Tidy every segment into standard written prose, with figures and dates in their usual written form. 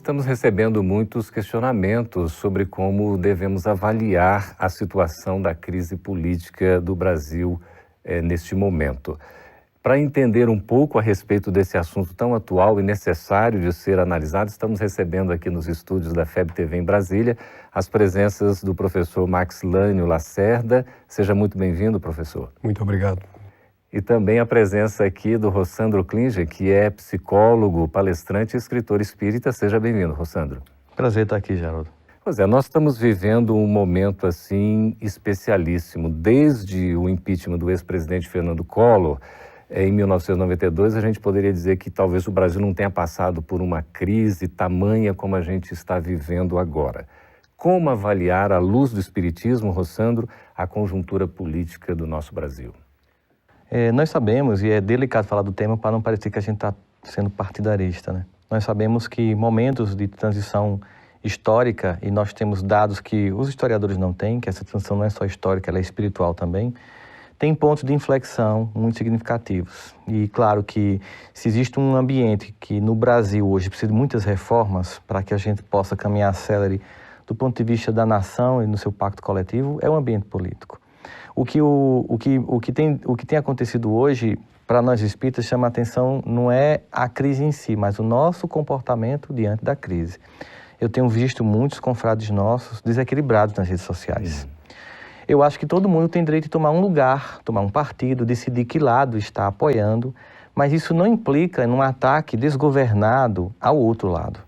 estamos recebendo muitos questionamentos sobre como devemos avaliar a situação da crise política do Brasil neste momento. Para entender um pouco a respeito desse assunto tão atual e necessário de ser analisado, estamos recebendo aqui nos estúdios da FEB TV em Brasília as presenças do professor Maxlânio Lacerda. Seja muito bem-vindo, professor. Muito obrigado. E também a presença aqui do Rossandro Klinger, que é psicólogo, palestrante e escritor espírita. Seja bem-vindo, Rossandro. Prazer estar aqui, Geraldo. Pois é, nós estamos vivendo um momento assim especialíssimo. Desde o impeachment do ex-presidente Fernando Collor, em 1992, a gente poderia dizer que talvez o Brasil não tenha passado por uma crise tamanha como a gente está vivendo agora. Como avaliar, à luz do Espiritismo, Rossandro, a conjuntura política do nosso Brasil? Nós sabemos, e é delicado falar do tema para não parecer que a gente está sendo partidarista, né? Nós sabemos que momentos de transição histórica, e nós temos dados que os historiadores não têm, que essa transição não é só histórica, ela é espiritual também, tem pontos de inflexão muito significativos. E claro que se existe um ambiente que no Brasil hoje precisa de muitas reformas para que a gente possa caminhar célere do ponto de vista da nação e no seu pacto coletivo, é o ambiente político. O que tem acontecido hoje, para nós espíritas, chama a atenção não é a crise em si, mas o nosso comportamento diante da crise. Eu tenho visto muitos confrades nossos desequilibrados nas redes sociais. Eu acho que todo mundo tem direito de tomar um lugar, tomar um partido, decidir que lado está apoiando, mas isso não implica num ataque desgovernado ao outro lado.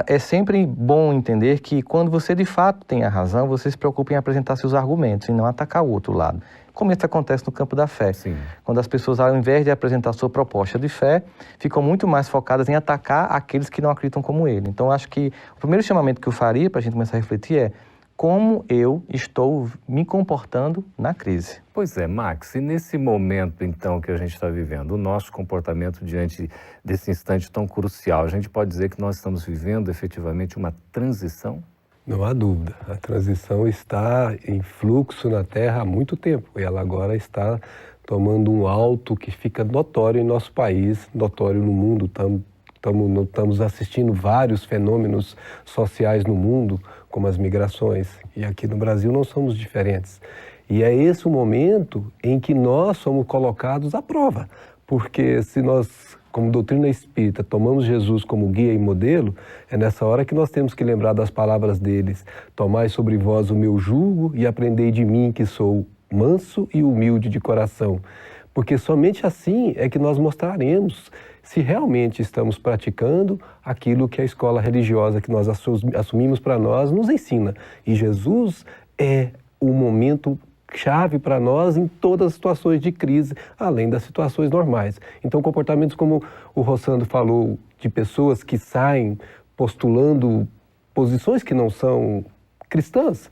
É sempre bom entender que quando você de fato tem a razão, você se preocupa em apresentar seus argumentos e não atacar o outro lado. Como isso acontece no campo da fé. Sim. Quando as pessoas, ao invés de apresentar sua proposta de fé, ficam muito mais focadas em atacar aqueles que não acreditam como ele. Então, acho que o primeiro chamamento que eu faria para a gente começar a refletir é como eu estou me comportando na crise. Pois é, Max, e nesse momento, então, que a gente está vivendo, o nosso comportamento diante desse instante tão crucial, a gente pode dizer que nós estamos vivendo efetivamente uma transição? Não há dúvida. A transição está em fluxo na Terra há muito tempo e ela agora está tomando um alto que fica notório em nosso país, notório no mundo. Estamos assistindo vários fenômenos sociais no mundo, como as migrações, e aqui no Brasil não somos diferentes. E é esse o momento em que nós somos colocados à prova, porque se nós, como doutrina espírita, tomamos Jesus como guia e modelo, é nessa hora que nós temos que lembrar das palavras deles: tomai sobre vós o meu jugo e aprendei de mim, que sou manso e humilde de coração. Porque somente assim é que nós mostraremos se realmente estamos praticando aquilo que a escola religiosa que nós assumimos para nós nos ensina. E Jesus é o momento chave para nós em todas as situações de crise, além das situações normais. Então, comportamentos como o Rossandro falou, de pessoas que saem postulando posições que não são cristãs,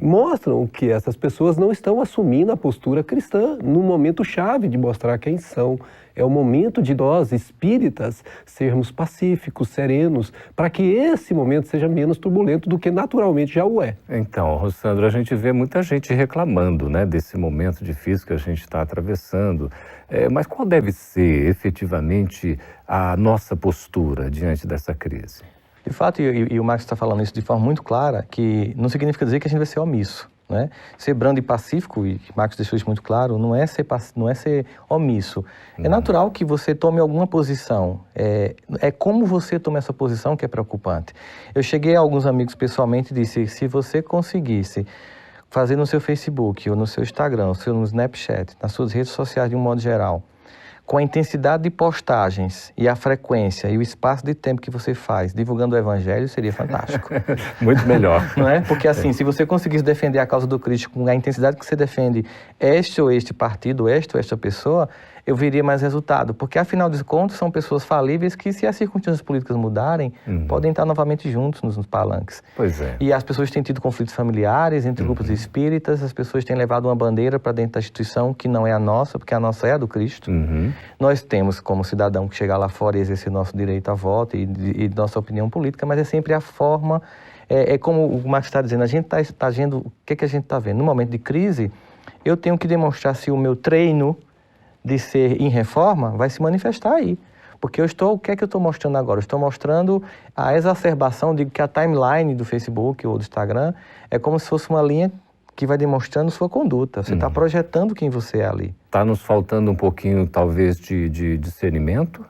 mostram que essas pessoas não estão assumindo a postura cristã no momento chave de mostrar quem são. É o momento de nós, espíritas, sermos pacíficos, serenos, para que esse momento seja menos turbulento do que naturalmente já o é. Então, Rossandro, a gente vê muita gente reclamando, né, desse momento difícil que a gente está atravessando. Mas qual deve ser, efetivamente, a nossa postura diante dessa crise? De fato, e o Marx está falando isso de forma muito clara, que não significa dizer que a gente vai ser omisso. Né? Ser brando e pacífico, e Marx deixou isso muito claro, não é ser omisso. É natural que você tome alguma posição. É como você toma essa posição que é preocupante. Eu cheguei a alguns amigos pessoalmente e disse: se você conseguisse fazer no seu Facebook, ou no seu Instagram, ou no Snapchat, nas suas redes sociais de um modo geral, com a intensidade de postagens e a frequência e o espaço de tempo que você faz divulgando o Evangelho, seria fantástico. Muito melhor. Não é? Porque assim, se você conseguisse defender a causa do Cristo com a intensidade que você defende este ou este partido, esta ou esta pessoa, eu veria mais resultado. Porque, afinal de contas, são pessoas falíveis que, se as circunstâncias políticas mudarem, podem estar novamente juntos nos palanques. Pois é. E as pessoas têm tido conflitos familiares entre grupos espíritas, as pessoas têm levado uma bandeira para dentro da instituição que não é a nossa, porque a nossa é a do Cristo. Nós temos, como cidadão, que chegar lá fora e exercer nosso direito a voto e nossa opinião política, mas é sempre a forma. É como o Marx está dizendo, a gente está vendo, o que a gente está vendo? No momento de crise, eu tenho que demonstrar se o meu treino de ser em reforma vai se manifestar aí. Porque o que é que eu estou mostrando agora? Eu estou mostrando a exacerbação, digo que a timeline do Facebook ou do Instagram é como se fosse uma linha que vai demonstrando sua conduta. Você está projetando quem você é ali. Está nos faltando um pouquinho, talvez, de discernimento?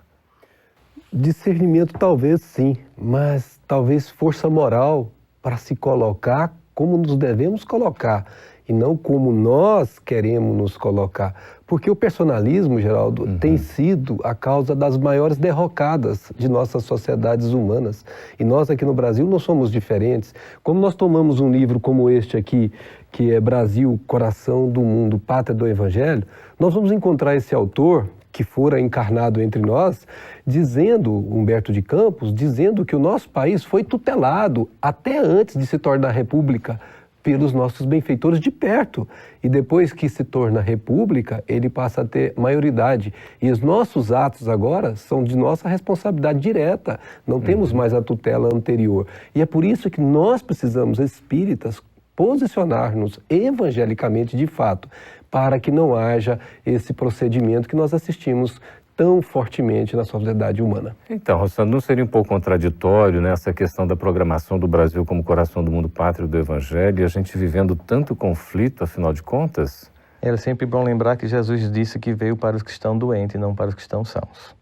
Discernimento talvez sim, mas talvez força moral para se colocar como nos devemos colocar e não como nós queremos nos colocar. Porque o personalismo, Geraldo, tem sido a causa das maiores derrocadas de nossas sociedades humanas. E nós aqui no Brasil não somos diferentes. Como nós tomamos um livro como este aqui, que é Brasil, Coração do Mundo, Pátria do Evangelho, nós vamos encontrar esse autor que fora encarnado entre nós, dizendo, Humberto de Campos, dizendo que o nosso país foi tutelado até antes de se tornar república pelos nossos benfeitores de perto. E depois que se torna república, ele passa a ter maioridade. E os nossos atos agora são de nossa responsabilidade direta. Não temos mais a tutela anterior. E é por isso que nós precisamos, espíritas, posicionar-nos evangelicamente de fato, para que não haja esse procedimento que nós assistimos tão fortemente na sociedade humana. Então, Rossandro, não seria um pouco contraditório nessa questão da programação do Brasil como coração do mundo, pátria do Evangelho, e a gente vivendo tanto conflito, afinal de contas? É sempre bom lembrar que Jesus disse que veio para os que estão doentes e não para os que estão sãos.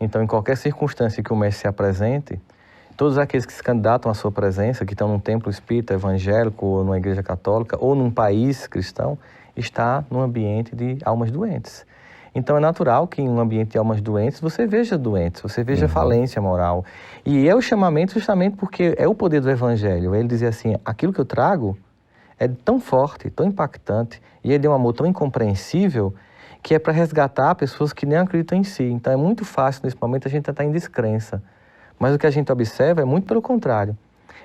Então, em qualquer circunstância que o mestre se apresente, todos aqueles que se candidatam à sua presença, que estão num templo espírita evangélico, ou numa igreja católica, ou num país cristão, está num ambiente de almas doentes. Então é natural que em um ambiente de almas doentes você veja doentes, você veja falência moral. E é o chamamento justamente porque é o poder do Evangelho. Ele dizia assim, aquilo que eu trago é tão forte, tão impactante, e é de um amor tão incompreensível, que é para resgatar pessoas que nem acreditam em si. Então é muito fácil nesse momento a gente estar em descrença. Mas o que a gente observa é muito pelo contrário.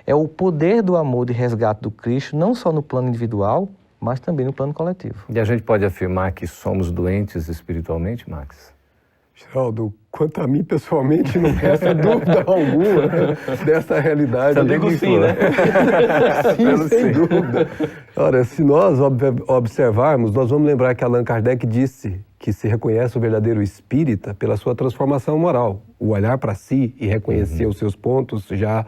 É o poder do amor de resgate do Cristo, não só no plano individual, mas também no plano coletivo. E a gente pode afirmar que somos doentes espiritualmente, Max? Geraldo, quanto a mim pessoalmente, não resta dúvida alguma dessa realidade. Eu digo sim, né? Sim, sem dúvida. Ora, se nós observarmos, nós vamos lembrar que Allan Kardec disse que se reconhece o verdadeiro espírita pela sua transformação moral, o olhar para si e reconhecer os seus pontos já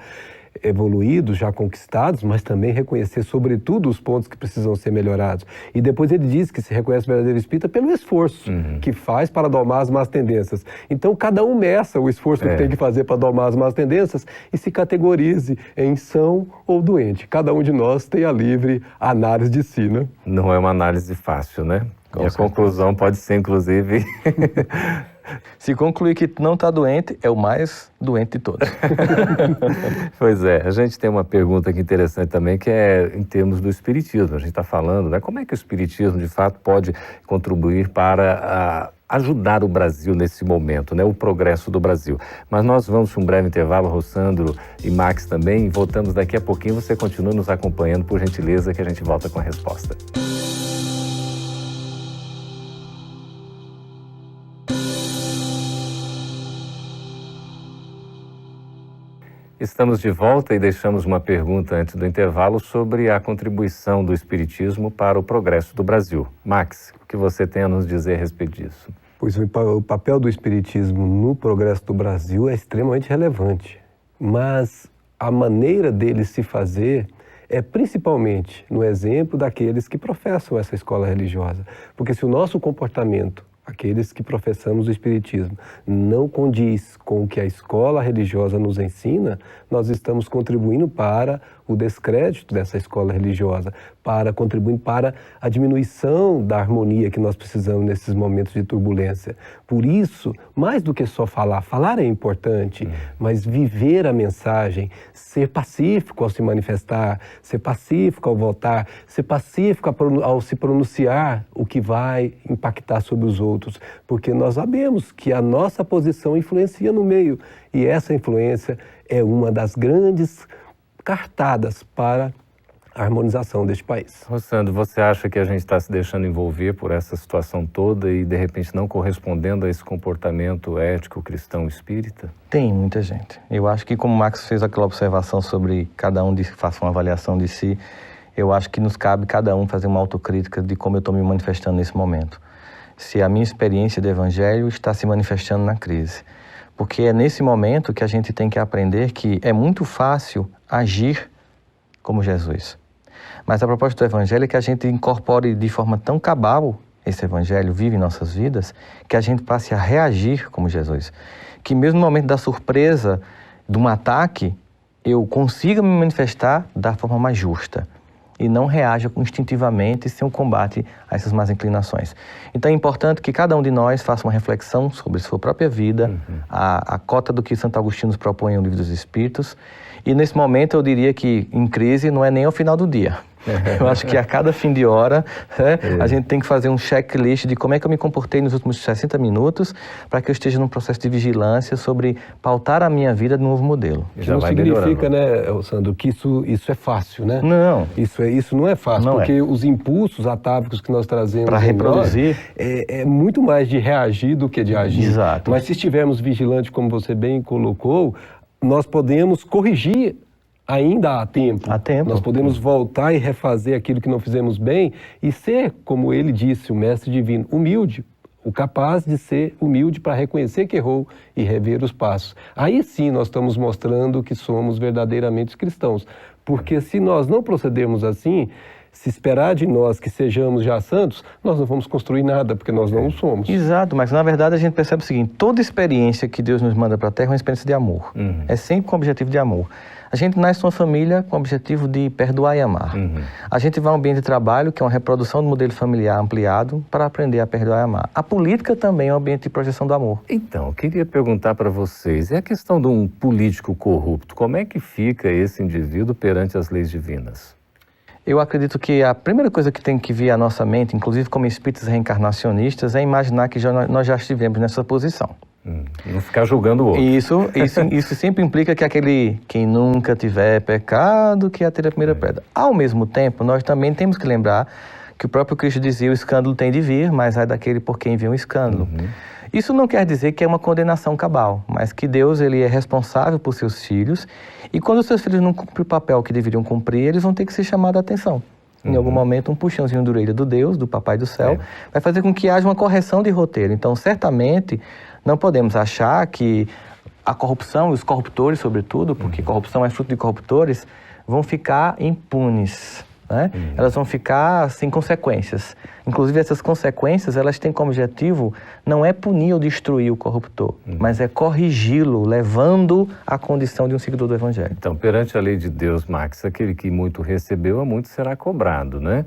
evoluídos, já conquistados, mas também reconhecer, sobretudo, os pontos que precisam ser melhorados. E depois ele diz que se reconhece o verdadeiro espírita pelo esforço que faz para domar as más tendências. Então, cada um meça o esforço que tem que fazer para domar as más tendências e se categorize em são ou doente. Cada um de nós tem a livre análise de si, né? Não é uma análise fácil, né? E a conclusão pode ser, inclusive... Se concluir que não está doente, é o mais doente de todos. Pois é, a gente tem uma pergunta aqui interessante também, que é em termos do espiritismo. A gente está falando, né? Como é que o espiritismo, de fato, pode contribuir para ajudar o Brasil nesse momento, né? O progresso do Brasil. Mas nós vamos para um breve intervalo, Rossandro e Max também, e voltamos daqui a pouquinho. Você continua nos acompanhando, por gentileza, que a gente volta com a resposta. Estamos de volta e deixamos uma pergunta antes do intervalo sobre a contribuição do Espiritismo para o progresso do Brasil. Max, o que você tem a nos dizer a respeito disso? Pois o papel do Espiritismo no progresso do Brasil é extremamente relevante, mas a maneira dele se fazer é principalmente no exemplo daqueles que professam essa escola religiosa. Porque se o nosso comportamento, aqueles que professamos o Espiritismo, não condiz com o que a escola religiosa nos ensina, nós estamos contribuindo para o descrédito dessa escola religiosa, contribuindo para a diminuição da harmonia que nós precisamos nesses momentos de turbulência. Por isso, mais do que só falar é importante, mas viver a mensagem, ser pacífico ao se manifestar, ser pacífico ao votar, ser pacífico ao se pronunciar o que vai impactar sobre os outros, porque nós sabemos que a nossa posição influencia no meio, e essa influência é uma das grandes cartadas para a harmonização deste país. Rossandro, você acha que a gente está se deixando envolver por essa situação toda e, de repente, não correspondendo a esse comportamento ético cristão espírita? Tem muita gente. Eu acho que, como o Max fez aquela observação sobre cada um faça uma avaliação de si, eu acho que nos cabe cada um fazer uma autocrítica de como eu estou me manifestando nesse momento. Se a minha experiência do Evangelho está se manifestando na crise. Porque é nesse momento que a gente tem que aprender que é muito fácil agir como Jesus. Mas a proposta do Evangelho é que a gente incorpore de forma tão cabal esse Evangelho, vive em nossas vidas, que a gente passe a reagir como Jesus. Que mesmo no momento da surpresa, de um ataque, eu consiga me manifestar da forma mais justa e não reaja instintivamente sem um combate a essas más inclinações. Então é importante que cada um de nós faça uma reflexão sobre sua própria vida, a cota do que Santo Agostinho nos propõe no Livro dos Espíritos. E nesse momento eu diria que em crise não é nem ao final do dia. Eu acho que a cada fim de hora, a gente tem que fazer um checklist de como é que eu me comportei nos últimos 60 minutos para que eu esteja num processo de vigilância sobre pautar a minha vida de um novo modelo. Já não significa, né, Sandro, que isso é fácil, né? Não. Isso não é fácil, não porque os impulsos atávicos que nós trazemos para reproduzir é muito mais de reagir do que de agir. Exato. Mas se estivermos vigilantes, como você bem colocou, nós podemos corrigir. Ainda há tempo. Há tempo. Nós podemos voltar e refazer aquilo que não fizemos bem e ser, como ele disse, o mestre divino, humilde, o capaz de ser humilde para reconhecer que errou e rever os passos. Aí sim nós estamos mostrando que somos verdadeiramente cristãos. Porque se nós não procedermos assim, se esperar de nós que sejamos já santos, nós não vamos construir nada, porque nós não o somos. Exato, mas na verdade a gente percebe o seguinte, toda experiência que Deus nos manda para a Terra é uma experiência de amor. É sempre com o objetivo de amor. A gente nasce numa família com o objetivo de perdoar e amar. A gente vai a um ambiente de trabalho, que é uma reprodução do modelo familiar ampliado, para aprender a perdoar e amar. A política também é um ambiente de projeção do amor. Então, eu queria perguntar para vocês, e a questão de um político corrupto, como é que fica esse indivíduo perante as leis divinas? Eu acredito que a primeira coisa que tem que vir à nossa mente, inclusive como espíritos reencarnacionistas, é imaginar que nós já estivemos nessa posição. Não ficar julgando o outro. Isso sempre implica que quem nunca tiver pecado, que atire a primeira pedra. Ao mesmo tempo, nós também temos que lembrar que o próprio Cristo dizia, o escândalo tem de vir, mas é daquele por quem vem o escândalo. Isso não quer dizer que é uma condenação cabal, mas que Deus ele é responsável por seus filhos e quando os seus filhos não cumprem o papel que deveriam cumprir, eles vão ter que ser chamados a atenção. Em algum momento, um puxãozinho de orelha do Deus, do Papai do Céu, vai fazer com que haja uma correção de roteiro. Então, certamente, não podemos achar que a corrupção e os corruptores, sobretudo, porque corrupção é fruto de corruptores, vão ficar impunes. Né? Elas vão ficar sem consequências. Inclusive, essas consequências, elas têm como objetivo não é punir ou destruir o corruptor, mas é corrigi-lo, levando à condição de um seguidor do Evangelho. Então, perante a lei de Deus, Max, aquele que muito recebeu, a muito será cobrado, né?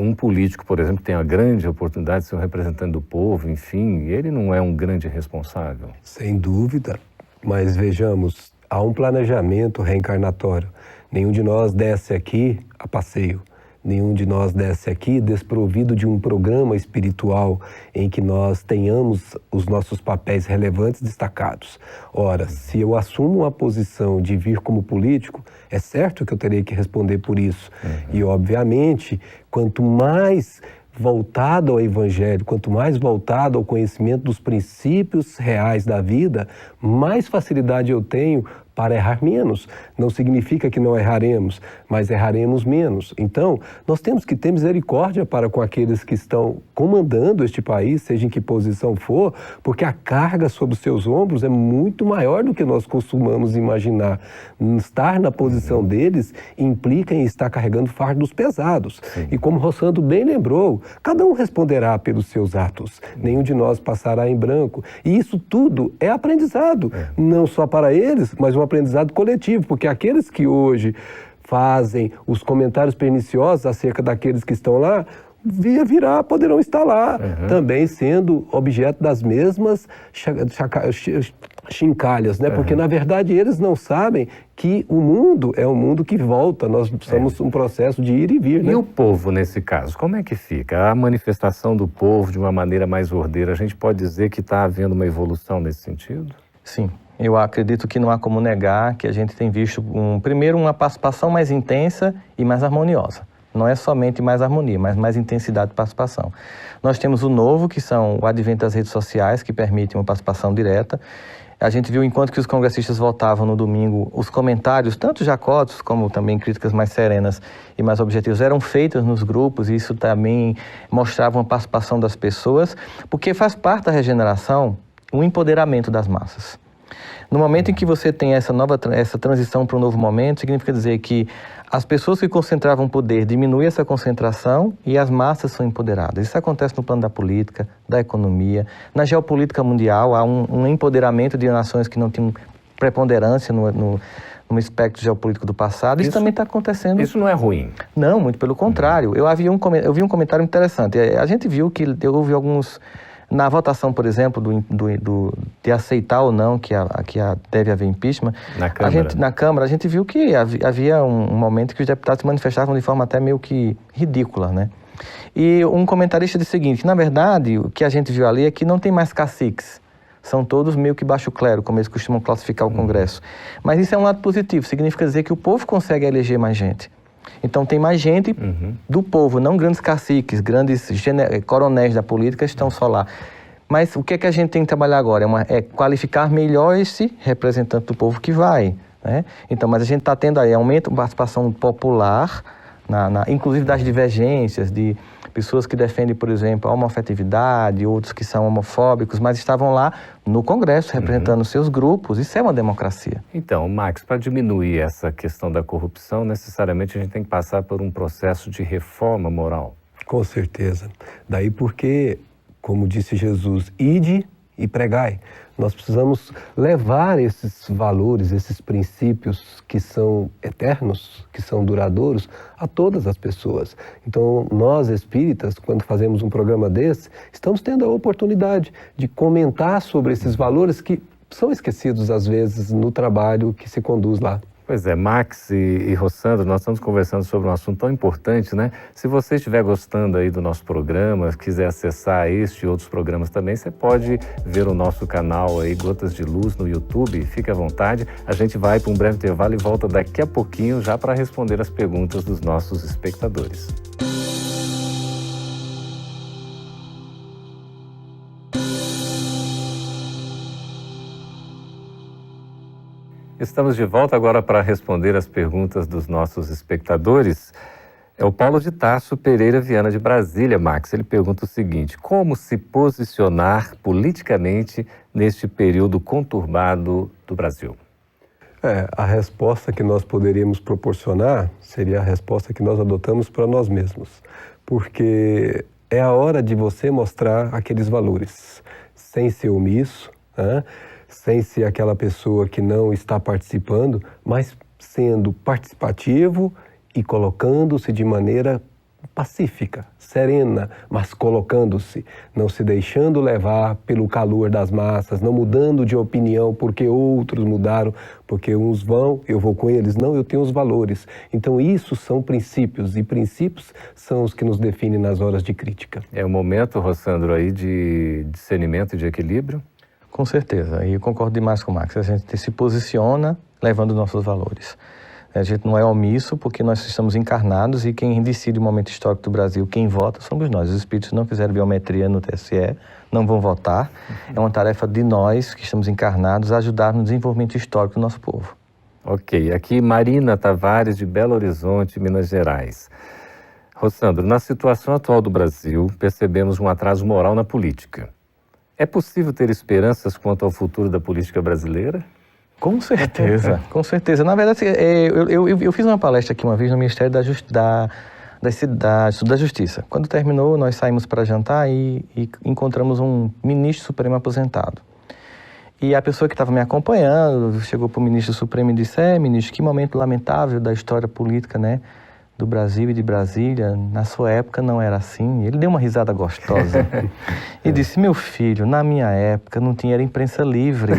Um político, por exemplo, tem a grande oportunidade de ser um representante do povo, enfim, ele não é um grande responsável? Sem dúvida, mas vejamos, há um planejamento reencarnatório. Nenhum de nós desce aqui a passeio. Nenhum de nós desce aqui desprovido de um programa espiritual em que nós tenhamos os nossos papéis relevantes destacados. Ora, se eu assumo uma posição de vir como político, é certo que eu terei que responder por isso. E, obviamente, quanto mais voltado ao Evangelho, quanto mais voltado ao conhecimento dos princípios reais da vida, mais facilidade eu tenho para errar menos. Não significa que não erraremos, mas erraremos menos. Então, nós temos que ter misericórdia para com aqueles que estão comandando este país, seja em que posição for, porque a carga sobre os seus ombros é muito maior do que nós costumamos imaginar. Estar na posição deles implica em estar carregando fardos pesados. E como Rossandro bem lembrou, cada um responderá pelos seus atos. Nenhum de nós passará em branco. E isso tudo é aprendizado, não só para eles, mas um aprendizado coletivo, porque aqueles que hoje fazem os comentários perniciosos acerca daqueles que estão lá, poderão estar lá, também sendo objeto das mesmas chincalhas, né? Porque, na verdade, eles não sabem que o mundo é um mundo que volta, nós estamos um processo de ir e vir, né? E o povo, nesse caso, como é que fica? A manifestação do povo de uma maneira mais ordeira, a gente pode dizer que está havendo uma evolução nesse sentido? Sim. Eu acredito que não há como negar que a gente tem visto, primeiro, uma participação mais intensa e mais harmoniosa. Não é somente mais harmonia, mas mais intensidade de participação. Nós temos o novo, que são o advento das redes sociais, que permitem uma participação direta. A gente viu, enquanto que os congressistas votavam no domingo, os comentários, tanto jacotos como também críticas mais serenas e mais objetivas, eram feitos nos grupos, e isso também mostrava uma participação das pessoas, porque faz parte da regeneração o empoderamento das massas. No momento em que você tem essa transição para um novo momento, significa dizer que as pessoas que concentravam poder diminuem essa concentração e as massas são empoderadas. Isso acontece no plano da política, da economia. Na geopolítica mundial, há um empoderamento de nações que não tinham preponderância no espectro geopolítico do passado. Isso também está acontecendo. Isso não é ruim? Não, muito pelo contrário. Eu vi um comentário interessante. A gente viu que houve alguns... Na votação, por exemplo, de aceitar ou não que deve haver impeachment, na Câmara, a gente viu que havia um momento que os deputados se manifestavam de forma até meio que ridícula, né? E um comentarista disse o seguinte, que, na verdade, o que a gente viu ali é que não tem mais caciques. São todos meio que baixo clero, como eles costumam classificar o Congresso. Mas isso é um lado positivo, significa dizer que o povo consegue eleger mais gente. Então tem mais gente do povo, não grandes caciques, grandes coronéis da política estão só lá. Mas o que é que a gente tem que trabalhar agora? É qualificar melhor esse representante do povo que vai, né? Então, mas a gente está tendo aí aumento da participação popular, inclusive das divergências, de pessoas que defendem, por exemplo, a homoafetividade, outros que são homofóbicos, mas estavam lá no Congresso representando seus grupos. Isso é uma democracia. Então, Max, para diminuir essa questão da corrupção, necessariamente a gente tem que passar por um processo de reforma moral. Com certeza. Daí porque, como disse Jesus, ide e pregai. Nós precisamos levar esses valores, esses princípios que são eternos, que são duradouros, a todas as pessoas. Então, nós espíritas, quando fazemos um programa desse, estamos tendo a oportunidade de comentar sobre esses valores que são esquecidos, às vezes, no trabalho que se conduz lá. Pois é, Max e Rossandro, nós estamos conversando sobre um assunto tão importante, né? Se você estiver gostando aí do nosso programa, quiser acessar este e outros programas também, você pode ver o nosso canal aí, Gotas de Luz, no YouTube. Fique à vontade. A gente vai para um breve intervalo e volta daqui a pouquinho já para responder as perguntas dos nossos espectadores. Estamos de volta agora para responder as perguntas dos nossos espectadores. É o Paulo de Tarso Pereira Viana de Brasília, Max. Ele pergunta o seguinte: como se posicionar politicamente neste período conturbado do Brasil? A resposta que nós poderíamos proporcionar seria a resposta que nós adotamos para nós mesmos. Porque é a hora de você mostrar aqueles valores, sem ser omisso, né? Sem ser aquela pessoa que não está participando, mas sendo participativo e colocando-se de maneira pacífica, serena, mas colocando-se, não se deixando levar pelo calor das massas, não mudando de opinião porque outros mudaram, porque uns vão, eu vou com eles. Não, eu tenho os valores. Então isso são princípios, e princípios são os que nos definem nas horas de crítica. É o momento, Rossandro, aí de discernimento e de equilíbrio? Com certeza, e eu concordo demais com o Max. A gente se posiciona levando nossos valores. A gente não é omisso porque nós estamos encarnados e quem decide o momento histórico do Brasil, quem vota, somos nós. Os espíritos não fizeram biometria no TSE, não vão votar. É uma tarefa de nós que estamos encarnados a ajudar no desenvolvimento histórico do nosso povo. Ok, aqui Marina Tavares de Belo Horizonte, Minas Gerais. Rossandro, na situação atual do Brasil, percebemos um atraso moral na política. É possível ter esperanças quanto ao futuro da política brasileira? Com certeza, com certeza. Na verdade, eu fiz uma palestra aqui uma vez no Ministério da Justiça. Quando terminou, nós saímos para jantar e encontramos um ministro supremo aposentado. E a pessoa que estava me acompanhando chegou para o ministro supremo e disse: ministro, que momento lamentável da história política, né? Do Brasil e de Brasília, na sua época não era assim. Ele deu uma risada gostosa e disse: meu filho, na minha época não tinha imprensa livre,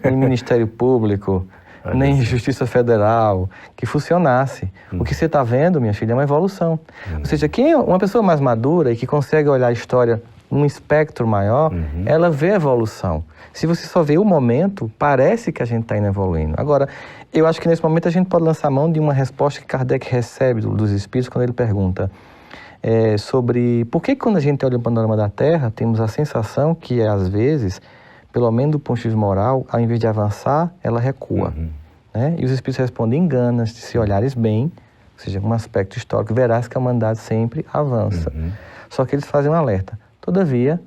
nem Ministério Público, nem Justiça Federal, que funcionasse. O que você está vendo, minha filha, é uma evolução. Ou seja, quem é uma pessoa mais madura e que consegue olhar a história num espectro maior, ela vê a evolução. Se você só vê o momento, parece que a gente está indo evoluindo. Agora, eu acho que nesse momento a gente pode lançar mão de uma resposta que Kardec recebe dos espíritos quando ele pergunta sobre por que quando a gente olha o panorama da Terra, temos a sensação que, às vezes, pelo menos do ponto de vista moral, ao invés de avançar, ela recua. Né? E os espíritos respondem: enganas-te, se olhares bem, ou seja, um aspecto histórico, verás que a humanidade sempre avança. Só que eles fazem um alerta. Todavia,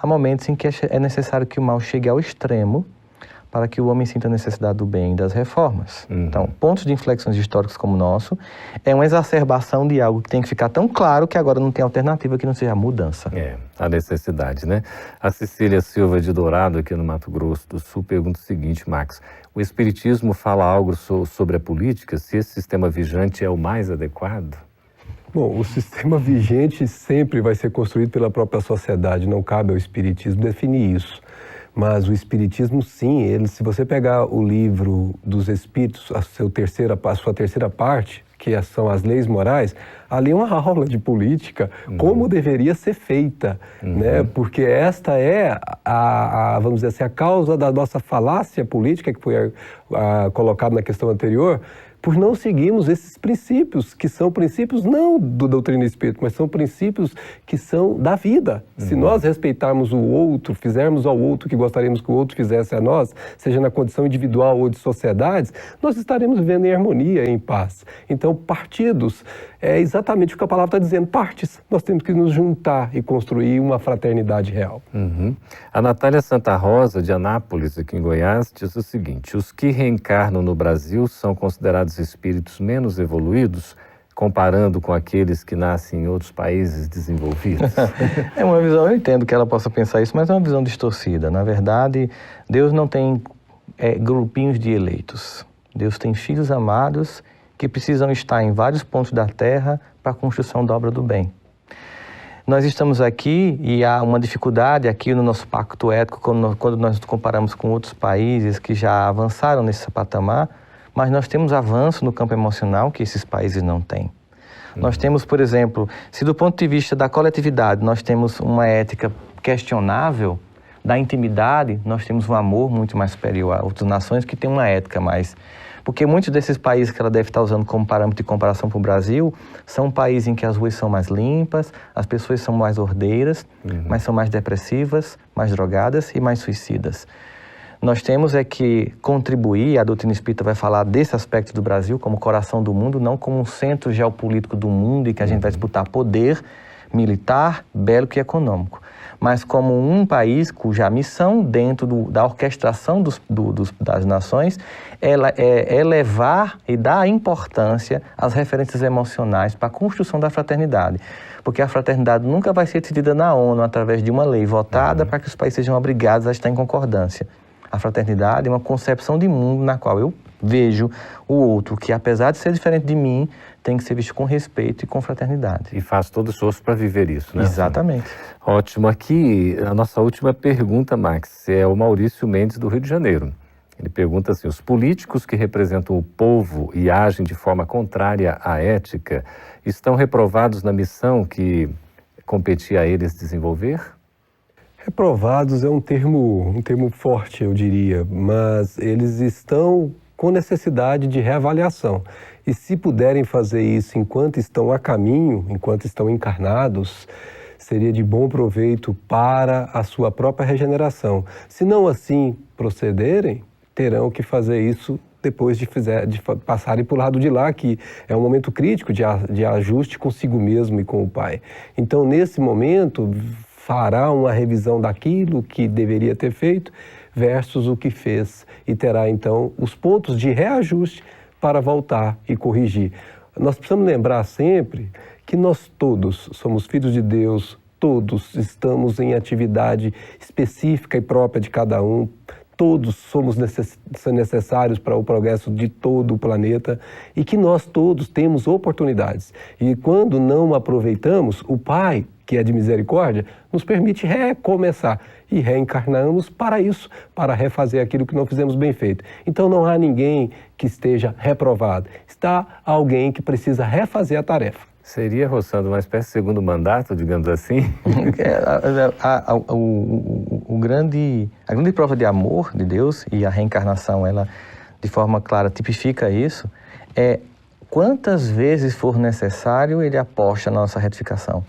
há momentos em que é necessário que o mal chegue ao extremo para que o homem sinta a necessidade do bem e das reformas. Então, pontos de inflexões históricos como o nosso é uma exacerbação de algo que tem que ficar tão claro que agora não tem alternativa que não seja a mudança. A necessidade, né? A Cecília Silva de Dourado, aqui no Mato Grosso do Sul, pergunta o seguinte, Max: o Espiritismo fala algo sobre a política, se esse sistema vigente é o mais adequado? Bom, o sistema vigente sempre vai ser construído pela própria sociedade, não cabe ao Espiritismo definir isso. Mas o Espiritismo, sim, se você pegar o livro dos Espíritos, a sua terceira parte, que são as leis morais, ali é uma aula de política, como deveria ser feita, né? Porque esta é vamos dizer assim, a causa da nossa falácia política, que foi colocada na questão anterior, por não seguirmos esses princípios, que são princípios não do doutrina espírita, mas são princípios que são da vida. Se nós respeitarmos o outro, fizermos ao outro o que gostaríamos que o outro fizesse a nós, seja na condição individual ou de sociedades, nós estaremos vivendo em harmonia, em paz. Então, partidos é exatamente o que a palavra está dizendo, partes. Nós temos que nos juntar e construir uma fraternidade real. A Natália Santa Rosa, de Anápolis, aqui em Goiás, diz o seguinte: os que reencarnam no Brasil são considerados espíritos menos evoluídos, comparando com aqueles que nascem em outros países desenvolvidos? É uma visão, eu entendo que ela possa pensar isso, mas é uma visão distorcida. Na verdade, Deus não tem grupinhos de eleitos. Deus tem filhos amados que precisam estar em vários pontos da terra para a construção da obra do bem. Nós estamos aqui e há uma dificuldade aqui no nosso pacto ético quando nós nos comparamos com outros países que já avançaram nesse patamar, mas nós temos avanço no campo emocional que esses países não têm. Nós temos, por exemplo, se do ponto de vista da coletividade nós temos uma ética questionável, da intimidade nós temos um amor muito mais superior a outras nações que têm uma ética mais... Porque muitos desses países que ela deve estar usando como parâmetro de comparação para o Brasil são países em que as ruas são mais limpas, as pessoas são mais ordeiras, mas são mais depressivas, mais drogadas e mais suicidas. Nós temos que contribuir, a doutrina espírita vai falar desse aspecto do Brasil como coração do mundo, não como um centro geopolítico do mundo em que a gente vai disputar poder militar, bélico e econômico, mas como um país cuja missão dentro da orquestração das nações é elevar e dar importância às referências emocionais para a construção da fraternidade. Porque a fraternidade nunca vai ser decidida na ONU através de uma lei votada para que os países sejam obrigados a estar em concordância. A fraternidade é uma concepção de mundo na qual eu vejo o outro, que apesar de ser diferente de mim, tem que ser visto com respeito e com fraternidade. E faz todo o esforço para viver isso, né? Exatamente. Ótimo. Aqui, a nossa última pergunta, Max, é o Maurício Mendes, do Rio de Janeiro. Ele pergunta assim: os políticos que representam o povo e agem de forma contrária à ética estão reprovados na missão que competia a eles desenvolver? Reprovados é um termo forte, eu diria, mas eles estão com necessidade de reavaliação. E se puderem fazer isso enquanto estão a caminho, enquanto estão encarnados, seria de bom proveito para a sua própria regeneração. Se não assim procederem, terão que fazer isso depois de passarem para o lado de lá, que é um momento crítico de ajuste consigo mesmo e com o Pai. Então, nesse momento, fará uma revisão daquilo que deveria ter feito versus o que fez e terá, então, os pontos de reajuste para voltar e corrigir. Nós precisamos lembrar sempre que nós todos somos filhos de Deus, todos estamos em atividade específica e própria de cada um, todos somos necessários para o progresso de todo o planeta e que nós todos temos oportunidades. E quando não aproveitamos, o Pai, que é de misericórdia, nos permite recomeçar e reencarnamos para isso, para refazer aquilo que não fizemos bem feito. Então não há ninguém que esteja reprovado, está alguém que precisa refazer a tarefa. Seria, Rossandro, uma espécie de segundo mandato, digamos assim? A grande prova de amor de Deus, e a reencarnação, ela de forma clara tipifica isso, é quantas vezes for necessário, ele aposta na nossa retificação.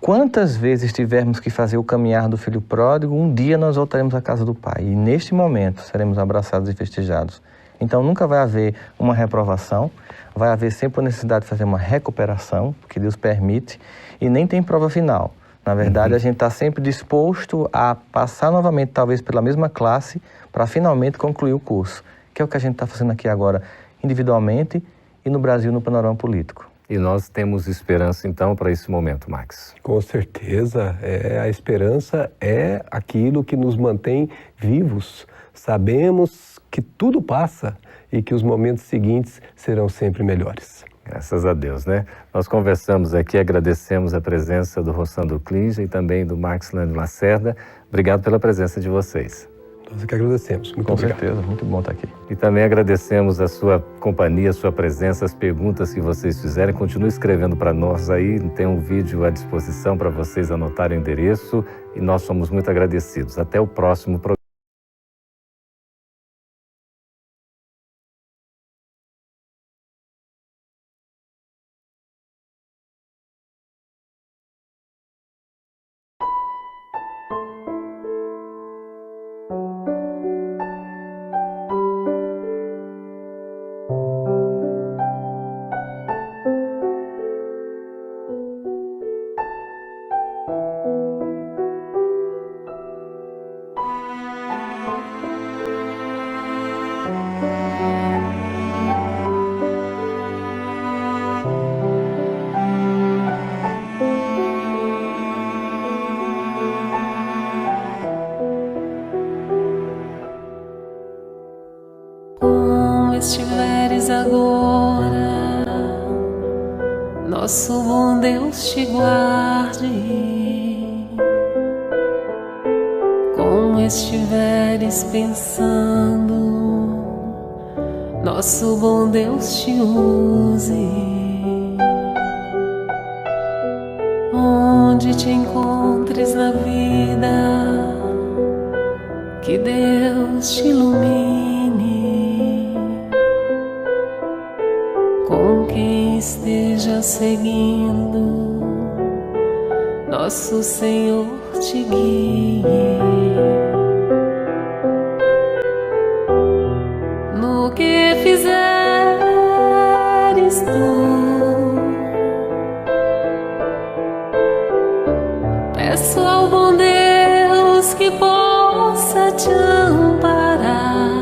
Quantas vezes tivermos que fazer o caminhar do filho pródigo, um dia nós voltaremos à casa do Pai. E neste momento seremos abraçados e festejados. Então nunca vai haver uma reprovação, vai haver sempre a necessidade de fazer uma recuperação, que Deus permite, e nem tem prova final. Na verdade, a gente está sempre disposto a passar novamente, talvez pela mesma classe, para finalmente concluir o curso, que é o que a gente está fazendo aqui agora, individualmente e no Brasil, no panorama político. E nós temos esperança, então, para esse momento, Max? Com certeza, a esperança é aquilo que nos mantém vivos. Sabemos que tudo passa e que os momentos seguintes serão sempre melhores. Graças a Deus, né? Nós conversamos aqui, agradecemos a presença do Rossandro Klinger e também do Max Lânio Lacerda. Obrigado pela presença de vocês. Nós que agradecemos. Muito obrigado. Com certeza, muito bom estar aqui. E também agradecemos a sua companhia, a sua presença, as perguntas que vocês fizerem. Continue escrevendo para nós aí, tem um vídeo à disposição para vocês anotarem o endereço e nós somos muito agradecidos. Até o próximo programa. Estiveres agora, nosso bom Deus te guarde. Como estiveres pensando, nosso bom Deus te use. Onde te encontres na vida, que Deus te ilumine. Com quem esteja seguindo, nosso Senhor te guie. No que fizeres tu, peço ao bom Deus que possa te amparar.